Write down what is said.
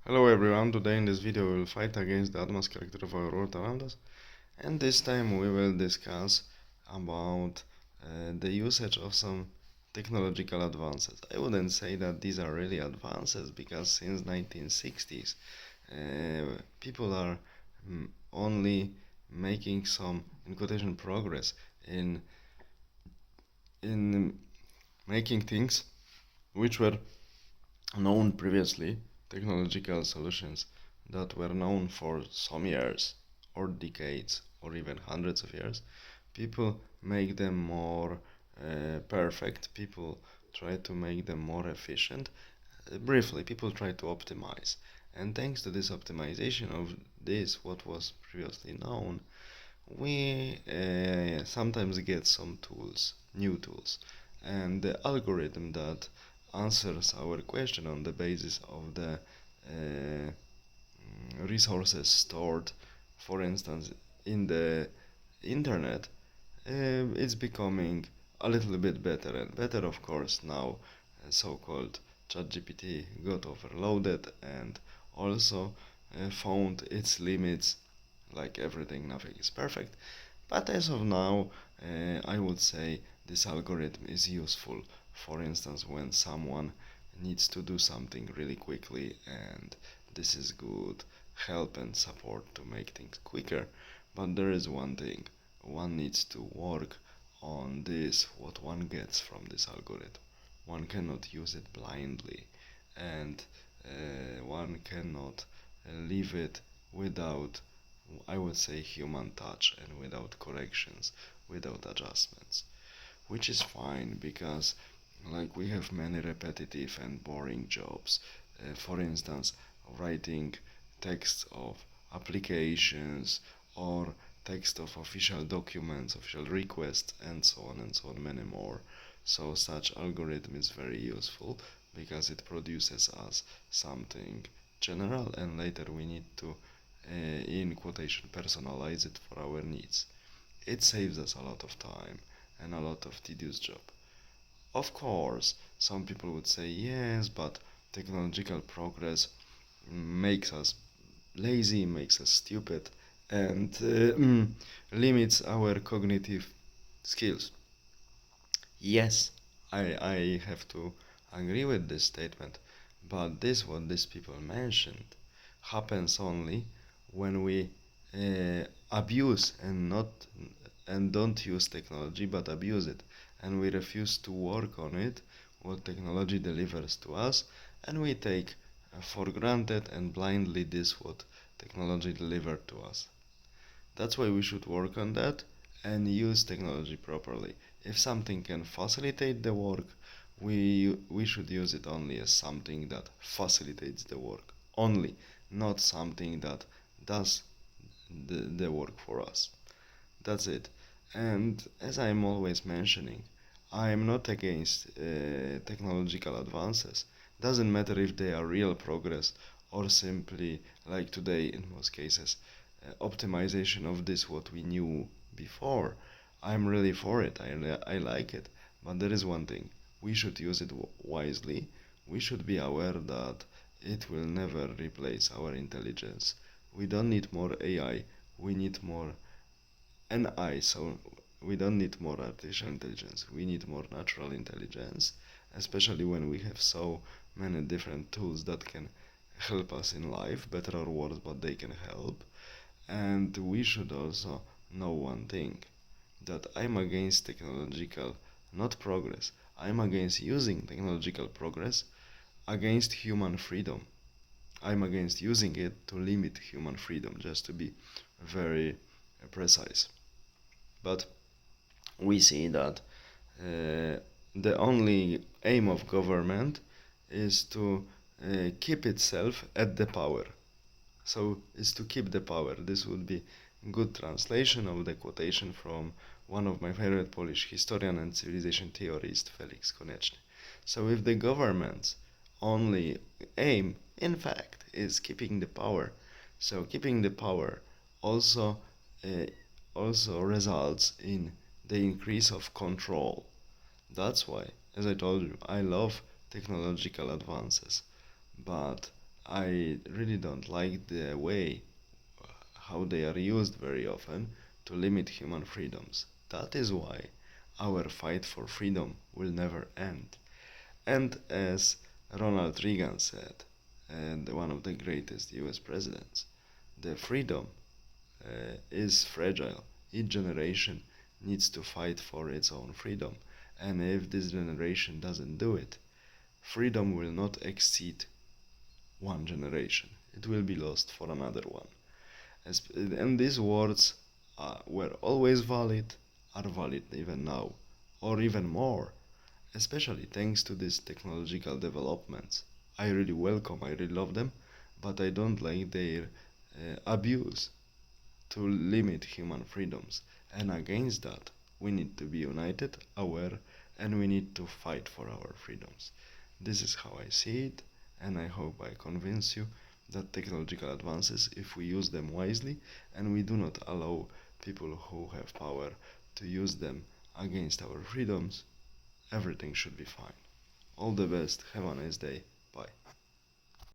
Hello everyone, today in this video we will fight against the Atmos character of our world around us, and this time we will discuss about the usage of some technological advances. I wouldn't say that these are really advances, because since 1960s people are only making some, in quotation, progress in making things which were known previously, technological solutions that were known for some years or decades or even hundreds of years. People make them more perfect, people try to make them more efficient. Briefly, people try to optimize, and thanks to this optimization of this, what was previously known, we sometimes get some tools, new tools, and the algorithm that answers our question on the basis of the resources stored, for instance, in the internet, it's becoming a little bit better and better. Of course, now so-called ChatGPT got overloaded and also found its limits. Like everything, nothing is perfect, but as of now, I would say this algorithm is useful. For instance, when someone needs to do something really quickly, and this is good help and support to make things quicker. But there is one thing: one needs to work on this, what one gets from this algorithm. One cannot use it blindly, and one cannot leave it without, I would say, human touch, and without corrections, without adjustments, which is fine, because like we have many repetitive and boring jobs. For instance, writing text of applications, or text of official documents, official requests, and so on and so on, many more. So such algorithm is very useful, because it produces us something general, and later we need to, in quotation, personalize it for our needs. It saves us a lot of time and a lot of tedious job. Of course, some people would say yes, but technological progress makes us lazy, makes us stupid, and limits our cognitive skills. Yes, I have to agree with this statement, but this, what these people mentioned, happens only when we abuse and not and don't use technology, but abuse it, and we refuse to work on it, what technology delivers to us, and we take for granted and blindly this, what technology delivered to us. That's why we should work on that and use technology properly. If something can facilitate the work, we should use it only as something that facilitates the work only, not something that does the work for us. That's it. And as I'm always mentioning, I'm not against technological advances. Doesn't matter if they are real progress, or simply, like today in most cases, optimization of this what we knew before. I'm really for it. I like it. But there is one thing: we should use it wisely. We should be aware that it will never replace our intelligence. We don't need more AI. We need more NI. So we don't need more artificial intelligence. We need more natural intelligence, especially when we have so many different tools that can help us in life, better or worse, but they can help. And we should also know one thing: that I'm against technological, not progress. I'm against using technological progress against human freedom. I'm against using it to limit human freedom, just to be very precise. But we see that the only aim of government is to keep itself at the power. So is to keep the power. This would be good translation of the quotation from one of my favorite Polish historian and civilization theorist, Felix Konieczny. So if the government's only aim, in fact, is keeping the power, so keeping the power also uh, also results in the increase of control. That's why, as I told you, I love technological advances, but I really don't like the way how they are used very often to limit human freedoms. That is why our fight for freedom will never end. And as Ronald Reagan said, and one of the greatest US presidents, the freedom is fragile. Each generation needs to fight for its own freedom. And if this generation doesn't do it, freedom will not exceed one generation. It will be lost for another one. And these words were always valid, are valid even now, or even more, especially thanks to these technological developments. I really love them, but I don't like their abuse to limit human freedoms. And against that, we need to be united, aware, and we need to fight for our freedoms. This is how I see it, and I hope I convince you that technological advances, if we use them wisely and we do not allow people who have power to use them against our freedoms, everything should be fine. All the best. Have a nice day. Bye.